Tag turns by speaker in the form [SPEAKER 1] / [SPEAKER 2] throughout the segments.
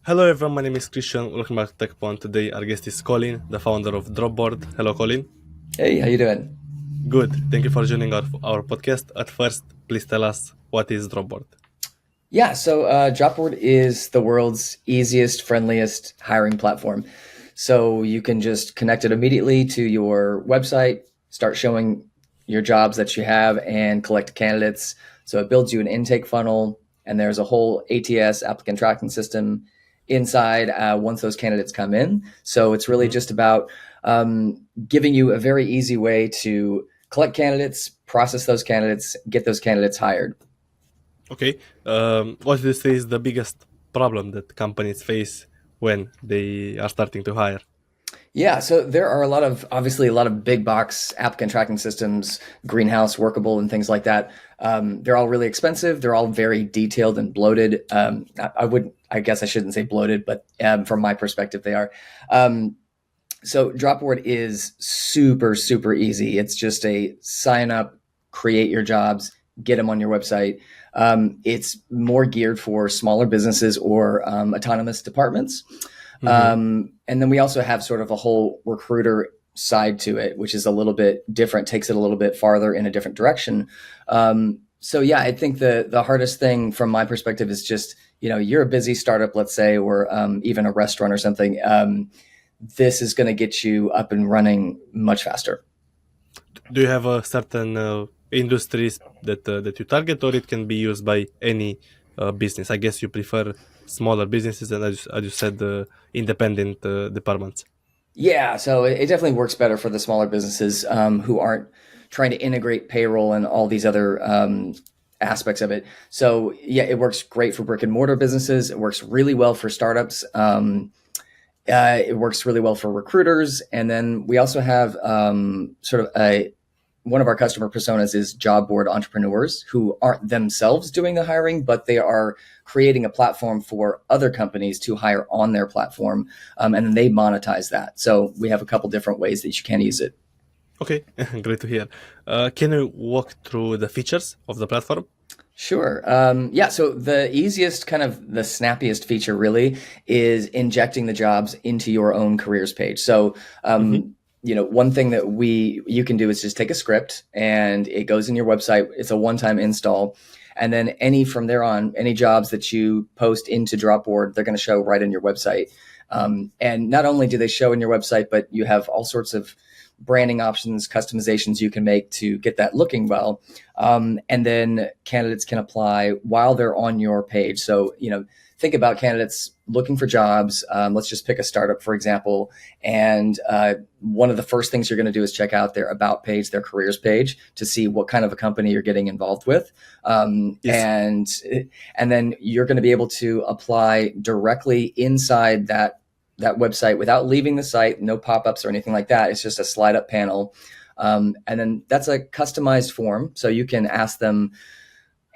[SPEAKER 1] Hello everyone, my name is Christian. Welcome back to Tekpon. Today our guest is Colin, the founder of Dropboard. Hello Colin.
[SPEAKER 2] Hey, how you doing?
[SPEAKER 1] Good. Thank you for joining our podcast. At first, please tell us what is Dropboard.
[SPEAKER 2] Dropboard is the world's easiest, friendliest hiring platform. So you can just connect it immediately to your website, start showing your jobs that you have, and collect candidates. So it builds you an intake funnel, and there's a whole ATS applicant tracking system inside once those candidates come in. So it's really
[SPEAKER 1] Mhm.
[SPEAKER 2] just about giving you a very easy way to collect candidates, process those candidates, get those candidates hired.
[SPEAKER 1] Okay. What do you say is the biggest problem that companies face when they are starting to hire?
[SPEAKER 2] Yeah, so there are obviously a lot of big box applicant tracking systems, Greenhouse, Workable, and things like that. They're all really expensive. They're all very detailed and bloated. I guess I shouldn't say bloated, but from my perspective, they are. So Dropboard is super, super easy. It's just a sign up, create your jobs, get them on your website. It's more geared for smaller businesses or autonomous departments.
[SPEAKER 1] Mhm.
[SPEAKER 2] And then we also have sort of a whole recruiter side to it, which is a little bit different, takes it a little bit farther in a different direction. So yeah, I think the hardest thing from my perspective is just, you're a busy startup, let's say, or even a restaurant or something. This is going to get you up and running much faster.
[SPEAKER 1] Do you have a certain industries that you target, or it can be used by any business? I guess you prefer smaller businesses and, as you said, independent departments.
[SPEAKER 2] Yeah, so it definitely works better for the smaller businesses who aren't trying to integrate payroll and all these other aspects of it. So yeah, it works great for brick and mortar businesses. It works really well for startups. It works really well for recruiters, and then we also have sort of a one of our customer personas is job board entrepreneurs who aren't themselves doing the hiring, but they are creating a platform for other companies to hire on their platform, and then they monetize that. So we have a couple different ways that you can use it.
[SPEAKER 1] Okay, great to hear. Can you walk through the features of the platform?
[SPEAKER 2] Sure. Yeah. So the easiest, kind of the snappiest feature really is injecting the jobs into your own careers page. So,
[SPEAKER 1] Hmm.
[SPEAKER 2] one thing that you can do is just take a script and it goes in your website. It's a one-time install. And then from there on, any jobs that you post into Dropboard, they're going to show right in your website. And not only do they show in your website, but you have all sorts of branding options, customizations you can make to get that looking well. And then candidates can apply while they're on your page. So, think about candidates looking for jobs. Let's just pick a startup, for example. And one of the first things you're going to do is check out their about page, their careers page, to see what kind of a company you're getting involved with. Um,
[SPEAKER 1] Yes.
[SPEAKER 2] and and then you're going to be able to apply directly inside that website without leaving the site, no pop-ups or anything like that. It's just a slide up panel. And then that's a customized form. So you can ask them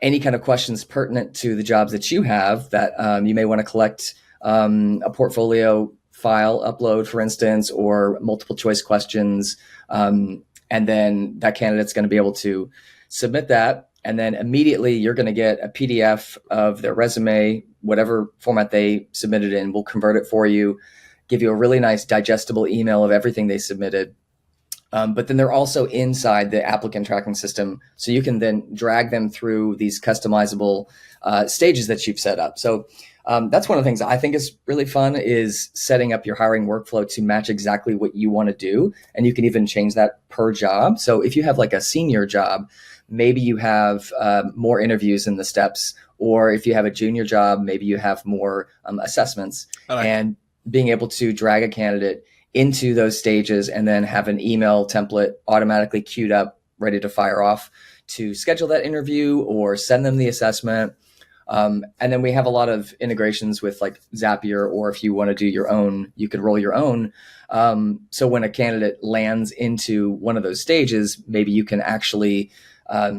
[SPEAKER 2] any kind of questions pertinent to the jobs that you have that you may want to collect a portfolio file upload, for instance, or multiple choice questions. And then that candidate's going to be able to submit that. And then immediately you're going to get a PDF of their resume, whatever format they submitted in. We'll convert it for you, give you a really nice digestible email of everything they submitted. But then they're also inside the applicant tracking system. So you can then drag them through these customizable stages that you've set up. So that's one of the things I think is really fun is setting up your hiring workflow to match exactly what you want to do. And you can even change that per job. So if you have like a senior job, maybe you have more interviews in the steps. Or if you have a junior job, maybe you have more assessments.
[SPEAKER 1] All right.
[SPEAKER 2] And being able to drag a candidate into those stages and then have an email template automatically queued up, ready to fire off to schedule that interview or send them the assessment. And then we have a lot of integrations with like Zapier, or if you want to do your own, you could roll your own. So when a candidate lands into one of those stages, maybe you can actually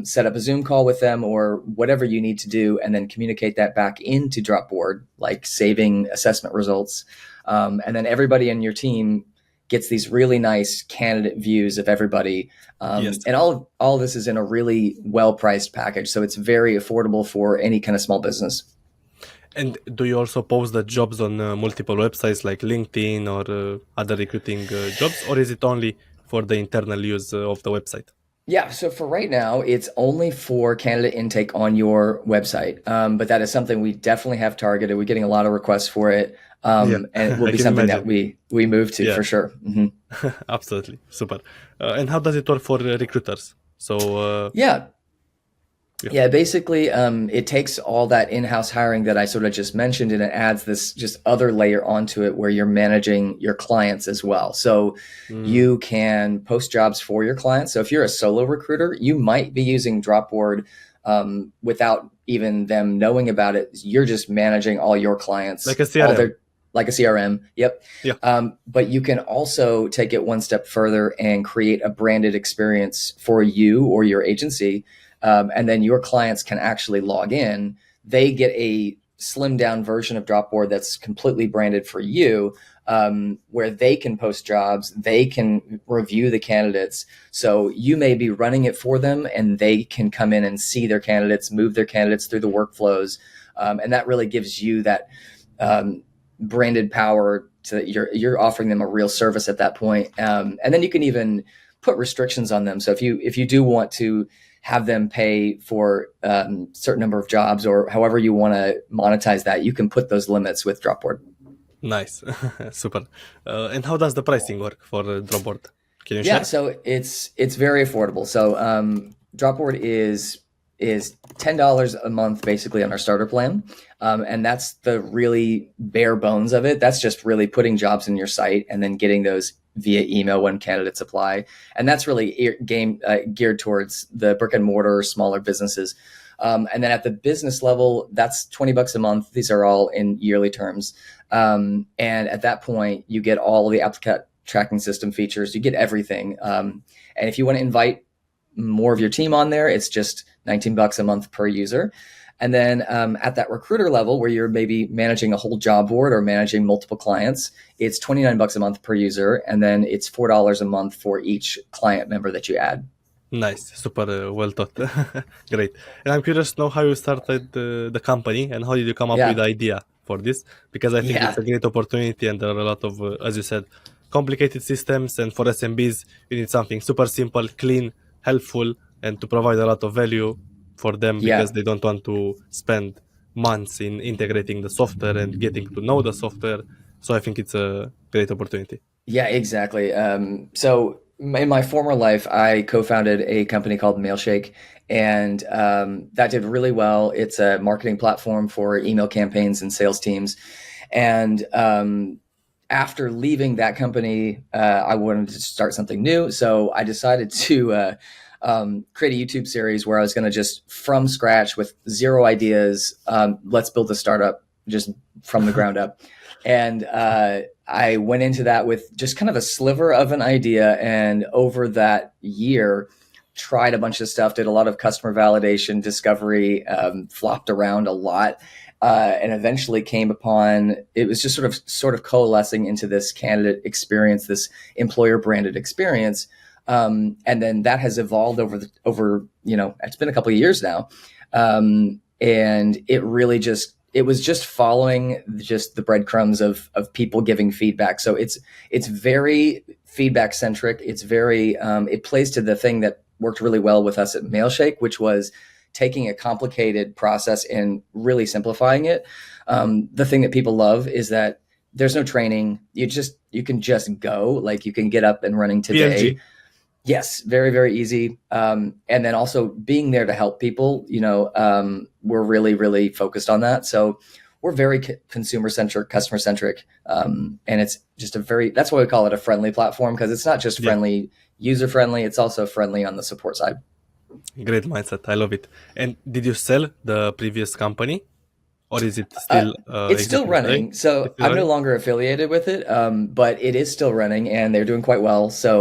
[SPEAKER 2] set up a Zoom call with them or whatever you need to do, and then communicate that back into Dropboard, like saving assessment results. And then everybody in your team gets these really nice candidate views of everybody.
[SPEAKER 1] Yes.
[SPEAKER 2] And all of this is in a really well-priced package. So it's very affordable for any kind of small business.
[SPEAKER 1] And do you also post the jobs on multiple websites like LinkedIn or other recruiting jobs, or is it only for the internal use of the website?
[SPEAKER 2] Yeah, so for right now, it's only for candidate intake on your website. But that is something we definitely have targeted. We're getting a lot of requests for it.
[SPEAKER 1] Yeah,
[SPEAKER 2] And it will
[SPEAKER 1] I
[SPEAKER 2] be
[SPEAKER 1] can
[SPEAKER 2] something that
[SPEAKER 1] imagine.
[SPEAKER 2] we move to
[SPEAKER 1] Yeah,
[SPEAKER 2] for sure.
[SPEAKER 1] absolutely. Super. And how does it work for recruiters? So,
[SPEAKER 2] Yeah.
[SPEAKER 1] yeah,
[SPEAKER 2] Yeah, basically, it takes all that in-house hiring that I sort of just mentioned, and it adds this just other layer onto it where you're managing your clients as well. So
[SPEAKER 1] mm,
[SPEAKER 2] you can post jobs for your clients. So if you're a solo recruiter, you might be using Dropboard without even them knowing about it. You're just managing all your
[SPEAKER 1] like a
[SPEAKER 2] clients, all
[SPEAKER 1] CRM.
[SPEAKER 2] their like a CRM. Yep.
[SPEAKER 1] Yeah,
[SPEAKER 2] But you can also take it one step further and create a branded experience for you or your agency, and then your clients can actually log in. They get a slimmed down version of Dropboard that's completely branded for you, where they can post jobs, they can review the candidates. So you may be running it for them, and they can come in and see their candidates, move their candidates through the workflows, and that really gives you that branded power. To you're offering them a real service at that point, and then you can even put restrictions on them. So if you do want to have them pay for certain number of jobs or however you want to monetize that, you can put those limits with Dropboard.
[SPEAKER 1] nice. Super. And how does the pricing work for Dropboard? Can you
[SPEAKER 2] Yeah,
[SPEAKER 1] share?
[SPEAKER 2] so it's very affordable. So Dropboard is $10 a month basically on our starter plan, and that's the really bare bones of it. That's just really putting jobs in your site and then getting those via email when candidates apply, and that's really geared towards the brick and mortar smaller businesses. And then at the business level, that's $20 a month. These are all in yearly terms, and at that point, you get all the applicant tracking system features. You get everything. And if you want to invite more of your team on there, it's just $19 a month per user. And then at that recruiter level, where you're maybe managing a whole job board or managing multiple clients, it's $29 a month per user. And then it's $4 a month for each client member that you add.
[SPEAKER 1] Nice, super well thought. Great. And I'm curious to know how you started the company and how did you come up with
[SPEAKER 2] Yeah.
[SPEAKER 1] the idea for this? Because I think it's
[SPEAKER 2] Yeah.
[SPEAKER 1] a great opportunity and there are a lot of, as you said, complicated systems. And for SMBs, you need something super simple, clean, helpful, and to provide a lot of value for them because
[SPEAKER 2] Yeah.
[SPEAKER 1] they don't want to spend months in integrating the software and getting to know the software. So I think it's a great opportunity.
[SPEAKER 2] Yeah, exactly. So in my former life, I co-founded a company called Mailshake, and that did really well. It's a marketing platform for email campaigns and sales teams. And after leaving that company, I wanted to start something new. So I decided to create a YouTube series where I was going to just from scratch with zero ideas, let's build a startup just from the ground up. And I went into that with just kind of a sliver of an idea, and over that year, tried a bunch of stuff, did a lot of customer validation, discovery, flopped around a lot, and eventually came upon. It was just sort of coalescing into this candidate experience, this employer branded experience, and then that has evolved over it's been a couple of years now, and it was just following just the breadcrumbs of people giving feedback. So it's very feedback centric. It's very it plays to the thing that worked really well with us at Mailshake, which was taking a complicated process and really simplifying it. The thing that people love is that there's no training. You can just go, like you can get up and running today.
[SPEAKER 1] PLG.
[SPEAKER 2] Yes, very, very easy. And then also being there to help people, we're really, really focused on that. So we're very consumer centric, customer centric. And it's just that's why we call it a friendly platform, because it's not just
[SPEAKER 1] Yeah.
[SPEAKER 2] friendly, user friendly, it's also friendly on the support side.
[SPEAKER 1] Great mindset. I love it. And did you sell the previous company, or is it
[SPEAKER 2] Uh,
[SPEAKER 1] still
[SPEAKER 2] it's still
[SPEAKER 1] existing today?
[SPEAKER 2] running. So
[SPEAKER 1] It's still
[SPEAKER 2] I'm no
[SPEAKER 1] running?
[SPEAKER 2] longer affiliated with it, but it is still running and they're doing quite well. So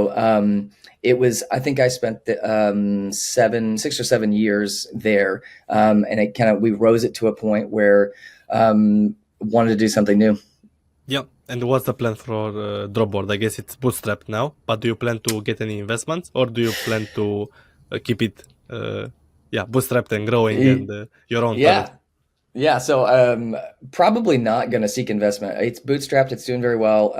[SPEAKER 2] I think I spent 6 or 7 years there. And we rose it to a point where wanted to do something new.
[SPEAKER 1] Yeah. And what's the plan for Dropboard? I guess it's bootstrapped now, but do you plan to get any investments, or do you plan to keep it, bootstrapped and growing and your own
[SPEAKER 2] Yeah.
[SPEAKER 1] product?
[SPEAKER 2] Yeah, so probably not going to seek investment. It's bootstrapped, it's doing very well,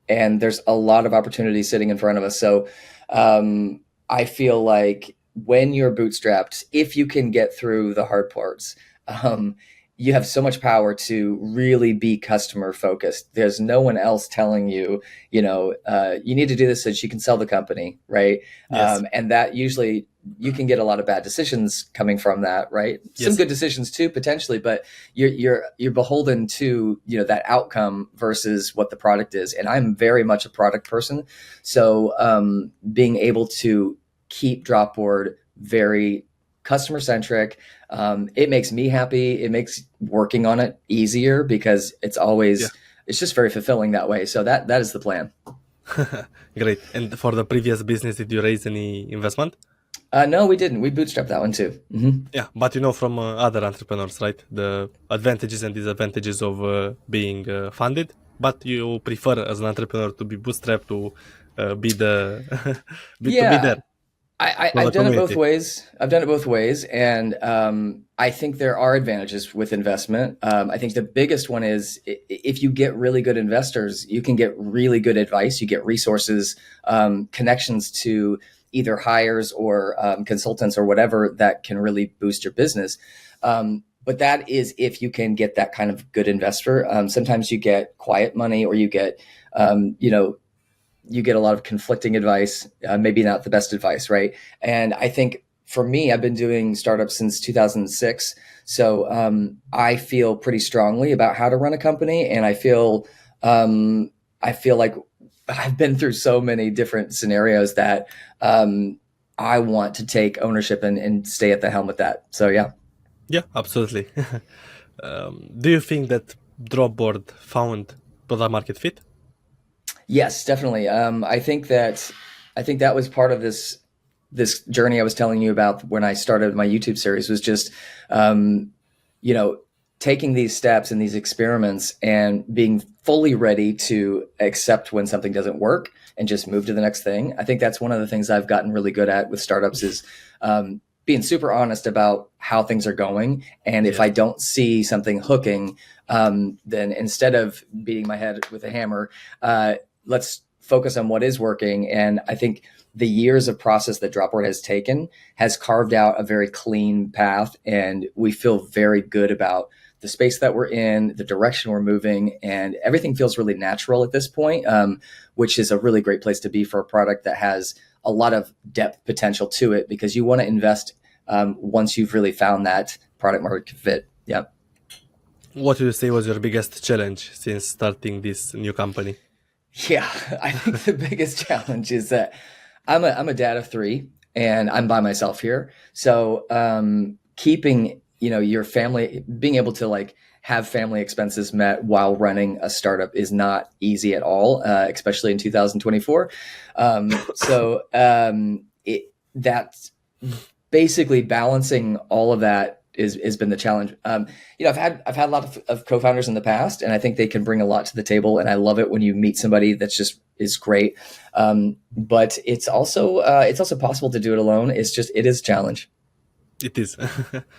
[SPEAKER 2] and there's a lot of opportunity sitting in front of us. So I feel like when you're bootstrapped, if you can get through the hard parts, um, you have so much power to really be customer focused. There's no one else telling you, you need to do this so that you can sell the company, right?
[SPEAKER 1] Yes.
[SPEAKER 2] And that usually you can get a lot of bad decisions coming from that, right? Some
[SPEAKER 1] Yes.
[SPEAKER 2] good decisions too, potentially, but you're beholden to that outcome versus what the product is. And I'm very much a product person, so being able to keep Dropboard very customer centric, it makes me happy. It makes working on it easier because
[SPEAKER 1] Yeah.
[SPEAKER 2] it's just very fulfilling that way. So that is the plan.
[SPEAKER 1] Great. And for the previous business, did you raise any investment?
[SPEAKER 2] No, we didn't. We bootstrapped that one too.
[SPEAKER 1] Yeah, but from other entrepreneurs, right? The advantages and disadvantages of being funded. But you prefer as an entrepreneur to be bootstrapped to be the to be
[SPEAKER 2] Yeah,
[SPEAKER 1] there for
[SPEAKER 2] I've
[SPEAKER 1] the
[SPEAKER 2] done it both
[SPEAKER 1] community.
[SPEAKER 2] ways. I've done it both ways, and I think there are advantages with investment. I think the biggest one is if you get really good investors, you can get really good advice. You get resources, connections to either hires or consultants or whatever that can really boost your business. But that is if you can get that kind of good investor. Sometimes you get quiet money, or you get um, you know you get a lot of conflicting advice, maybe not the best advice, right? And I think for me, I've been doing startups since 2006. So I feel pretty strongly about how to run a company. And I feel like I've been through so many different scenarios that I want to take ownership and stay at the helm with that. So yeah.
[SPEAKER 1] Yeah, absolutely. Do you think that Dropboard found product market fit?
[SPEAKER 2] Yes, definitely. I think that was part of this journey I was telling you about when I started my YouTube series, was just um, you know taking these steps and these experiments and being fully ready to accept when something doesn't work and just move to the next thing. I think that's one of the things I've gotten really good at with startups is being super honest about how things are going. And if
[SPEAKER 1] Yes.
[SPEAKER 2] I don't see something hooking, then instead of beating my head with a hammer, let's focus on what is working. And I think the years of process that Dropboard has taken has carved out a very clean path, and we feel very good about the space that we're in, the direction we're moving, and everything feels really natural at this point, which is a really great place to be for a product that has a lot of depth potential to it, because you want to invest once you've really found that product market fit. Yeah.
[SPEAKER 1] What would you say was your biggest challenge since starting this new company?
[SPEAKER 2] Yeah, I think the biggest challenge is that I'm a dad of three, and I'm by myself here. So keeping your family, being able to like have family expenses met while running a startup is not easy at all, especially in 2024. That's basically balancing all of that is has been the challenge. I've had a lot of co-founders in the past, and I think they can bring a lot to the table. And I love it when you meet somebody that's just is great. But it's also possible to do it alone. It is a challenge.
[SPEAKER 1] It is,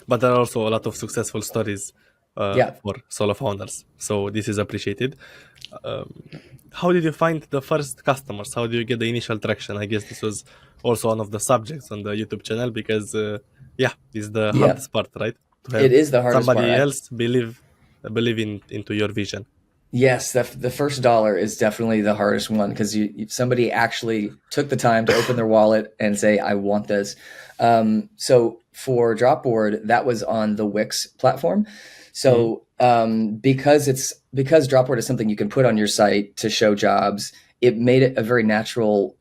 [SPEAKER 1] but there are also a lot of successful stories
[SPEAKER 2] Yeah.
[SPEAKER 1] for solo founders, so this is appreciated. Um, how did you find the first customers? How do you get the initial traction? I guess this was also one of the subjects on the YouTube channel because, yeah, this is the
[SPEAKER 2] Yeah.
[SPEAKER 1] hardest part, right? To
[SPEAKER 2] It
[SPEAKER 1] have
[SPEAKER 2] is the hardest part.
[SPEAKER 1] somebody else believe into your vision.
[SPEAKER 2] Yes, the first dollar is definitely the hardest one, because somebody actually took the time to open their wallet and say, "I want this." So for Dropboard, that was on the Wix platform.
[SPEAKER 1] Mhm.
[SPEAKER 2] So because Dropboard is something you can put on your site to show jobs, it made it a very natural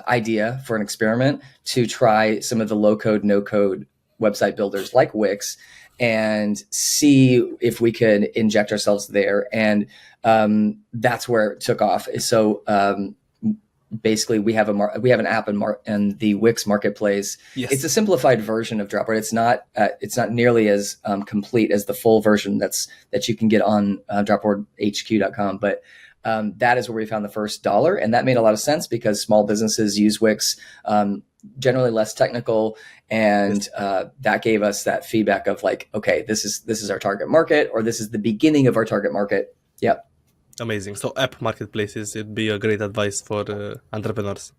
[SPEAKER 2] idea for an experiment to try some of the low code, no code website builders like Wix and see if we could inject ourselves there. And that's where it took off. So basically, we have an app in the Wix marketplace. It's
[SPEAKER 1] Yes.
[SPEAKER 2] a simplified version of Dropboard. It's not nearly as complete as the full version that you can get on dropboardhq.com. But That is where we found the first dollar. And that made a lot of sense because small businesses use Wix, generally less technical. And that gave us that feedback of like, okay, this is our target market, or this is the beginning of our target market. Yep.
[SPEAKER 1] Amazing. So app marketplaces, it'd be a great advice for entrepreneurs.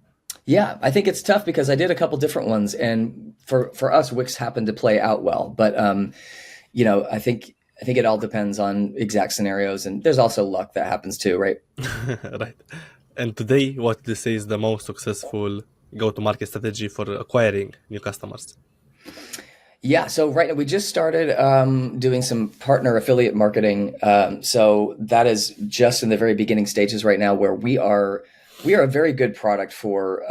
[SPEAKER 2] Yeah, I think it's tough because I did a couple different ones, and for us, Wix happened to play out well. But I think it all depends on exact scenarios, and there's also luck that happens too, right?
[SPEAKER 1] Right. And today, what do you say is the most successful go-to-market strategy for acquiring new customers?
[SPEAKER 2] Yeah, so right now we just started doing some partner affiliate marketing. So that is just in the very beginning stages right now, where we are a very good product for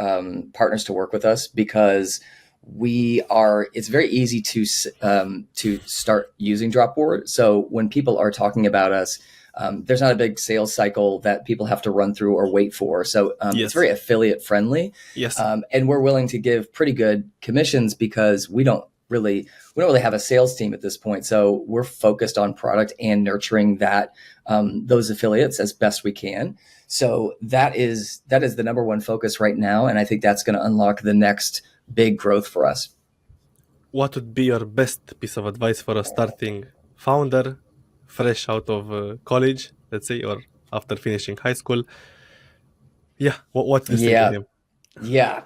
[SPEAKER 2] partners to work with us because it's very easy to start using Dropboard. So when people are talking about us, there's not a big sales cycle that people have to run through or wait for. So it's very affiliate friendly.
[SPEAKER 1] Yes.
[SPEAKER 2] And we're willing to give pretty good commissions because we don't really have a sales team at this point. So we're focused on product and nurturing those affiliates as best we can. So that is the number one focus right now. And I think that's going to unlock the next big growth for us.
[SPEAKER 1] What would be your best piece of advice for a starting founder, fresh out of college, let's say, or after finishing high school? Yeah, what do you say to him?
[SPEAKER 2] Yeah.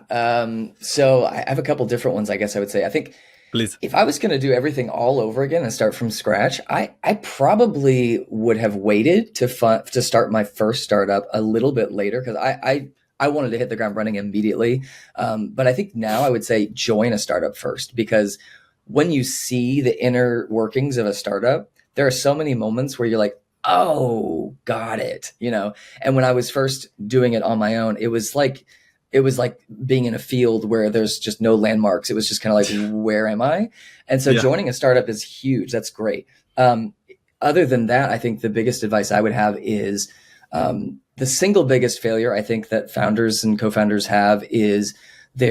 [SPEAKER 2] So I have a couple different ones, I guess I would say. I think
[SPEAKER 1] Please.
[SPEAKER 2] if I was going to do everything all over again and start from scratch, I probably would have waited to start my first startup a little bit later because I wanted to hit the ground running immediately. But I think now I would say join a startup first, because when you see the inner workings of a startup, there are so many moments where you're like, oh, got it. And when I was first doing it on my own, it was like being in a field where there's just no landmarks. It was just kind of like, where am I? And so joining a startup is huge. That's great. Other than that, I think the biggest advice I would have is the single biggest failure I think that founders and co-founders have is they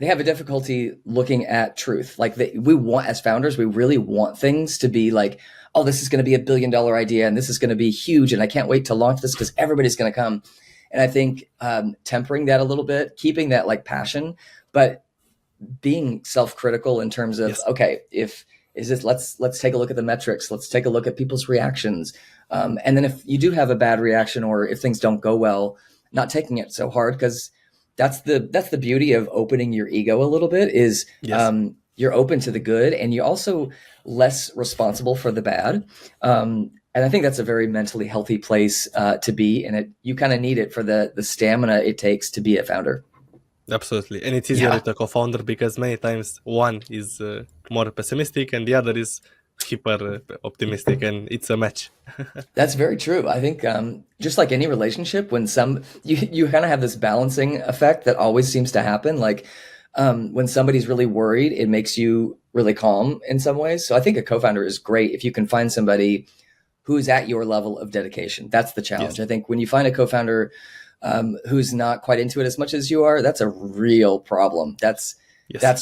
[SPEAKER 2] have a difficulty looking at truth. Like as founders, we really want things to be like, oh, this is going to be $1 billion idea and this is going to be huge and I can't wait to launch this because everybody's going to come. And I think tempering that a little bit, keeping that like passion, but being self-critical in terms of, okay, let's take a look at the metrics. Let's take a look at people's reactions. And then if you do have a bad reaction or if things don't go well, not taking it so hard, because that's the beauty of opening your ego a little bit is you're open to the good and you're also less responsible for the bad. And I think that's a very mentally healthy place to be. And you kind of need it for the stamina it takes to be a founder.
[SPEAKER 1] Absolutely. And it's easier with a co-founder because many times one is more pessimistic and the other is hyper optimistic, and it's a match.
[SPEAKER 2] That's very true. I think just like any relationship, when you kind of have this balancing effect that always seems to happen. Like when somebody's really worried, it makes you really calm in some ways. So I think a co-founder is great if you can find somebody who's at your level of dedication. That's the challenge. Yes. I think when you find a co-founder who's not quite into it as much as you are, that's a real problem. That's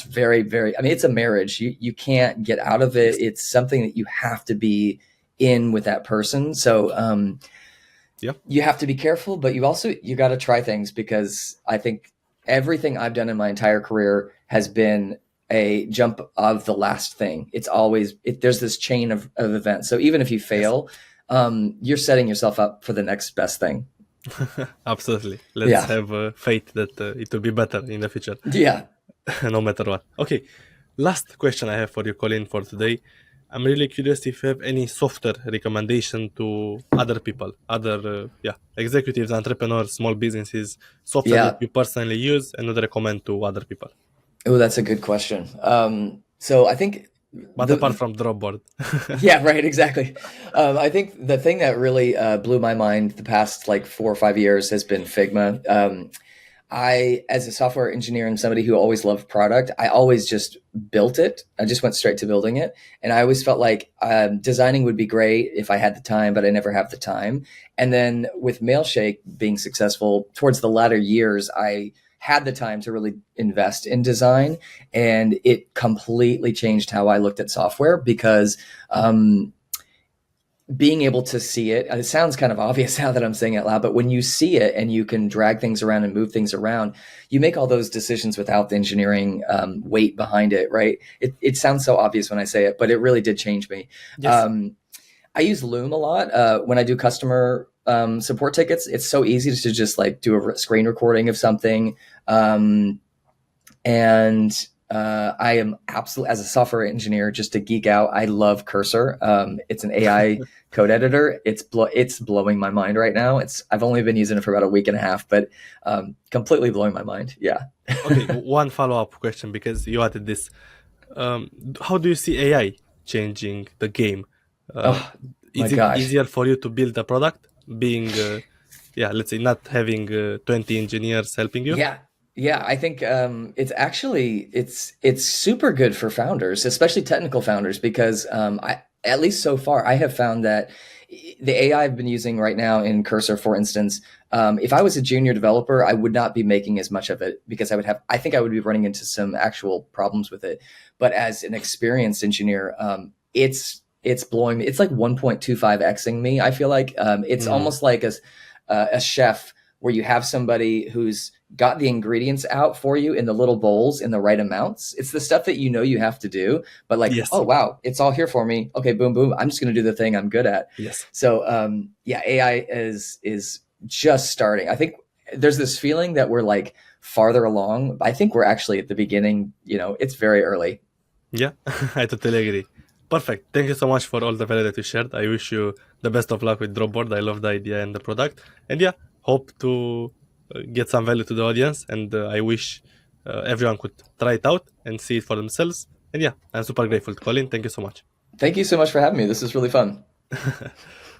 [SPEAKER 2] very, very, I mean, it's a marriage. You can't get out of it. It's something that you have to be in with that person. So you have to be careful, but you got to try things, because I think everything I've done in my entire career has been a jump of the last thing. It's always, there's this chain of events. So even if you fail, you're setting yourself up for the next best thing.
[SPEAKER 1] Absolutely. Let's have faith that it will be better in the future.
[SPEAKER 2] Yeah.
[SPEAKER 1] No matter what. Okay. Last question I have for you, Colin, for today. I'm really curious if you have any software recommendation to other people, other executives, entrepreneurs, small businesses, software that you personally use and would recommend to other people.
[SPEAKER 2] Oh, that's a good question. So I think,
[SPEAKER 1] but apart from Dropboard.
[SPEAKER 2] Yeah, right. Exactly. I think the thing that really blew my mind the past 4 or 5 years has been Figma. I, as a software engineer and somebody who always loved product, I always just built it. I just went straight to building it. And I always felt like designing would be great if I had the time, but I never have the time. And then with Mailshake being successful towards the latter years, I had the time to really invest in design, and it completely changed how I looked at software, because being able to see it, it sounds kind of obvious now that I'm saying it out loud, but when you see it and you can drag things around and move things around, you make all those decisions without the engineering weight behind it, right? It sounds so obvious when I say it, but it really did change me.
[SPEAKER 1] Yes.
[SPEAKER 2] I use Loom a lot when I do customer support tickets. It's so easy to just like do a screen recording of something. And I am absolutely, as a software engineer, just to geek out, I love Cursor. It's an AI code editor. It's blowing my mind right now. I've only been using it for about a week and a half, but completely blowing my mind. Yeah.
[SPEAKER 1] Okay, one follow-up question because you added this. How do you see AI changing the game?
[SPEAKER 2] Oh my
[SPEAKER 1] Is it
[SPEAKER 2] gosh.
[SPEAKER 1] easier for you to build a product being, let's say, not having 20 engineers helping you?
[SPEAKER 2] Yeah, I think it's super good for founders, especially technical founders, because I, at least so far, I have found that the AI I've been using right now in Cursor, for instance, if I was a junior developer, I would not be making as much of it because I think I would be running into some actual problems with it. But as an experienced engineer, it's blowing me. It's like 1.25xing me. I feel like it's almost like a chef where you have somebody who's got the ingredients out for you in the little bowls in the right amounts. It's the stuff that you have to do, but like,
[SPEAKER 1] Yes.
[SPEAKER 2] oh wow, it's all here for me. Okay, boom, boom. I'm just going to do the thing I'm good at.
[SPEAKER 1] Yes.
[SPEAKER 2] So yeah, AI is just starting. I think there's this feeling that we're like farther along. I think we're actually at the beginning. It's very early.
[SPEAKER 1] Yeah, I totally agree. Perfect. Thank you so much for all the value that you shared. I wish you the best of luck with Dropboard. I love the idea and the product. And yeah, hope to get some value to the audience. And I wish everyone could try it out and see it for themselves. And yeah, I'm super grateful to Colin. Thank you so much.
[SPEAKER 2] Thank you so much for having me. This is really fun.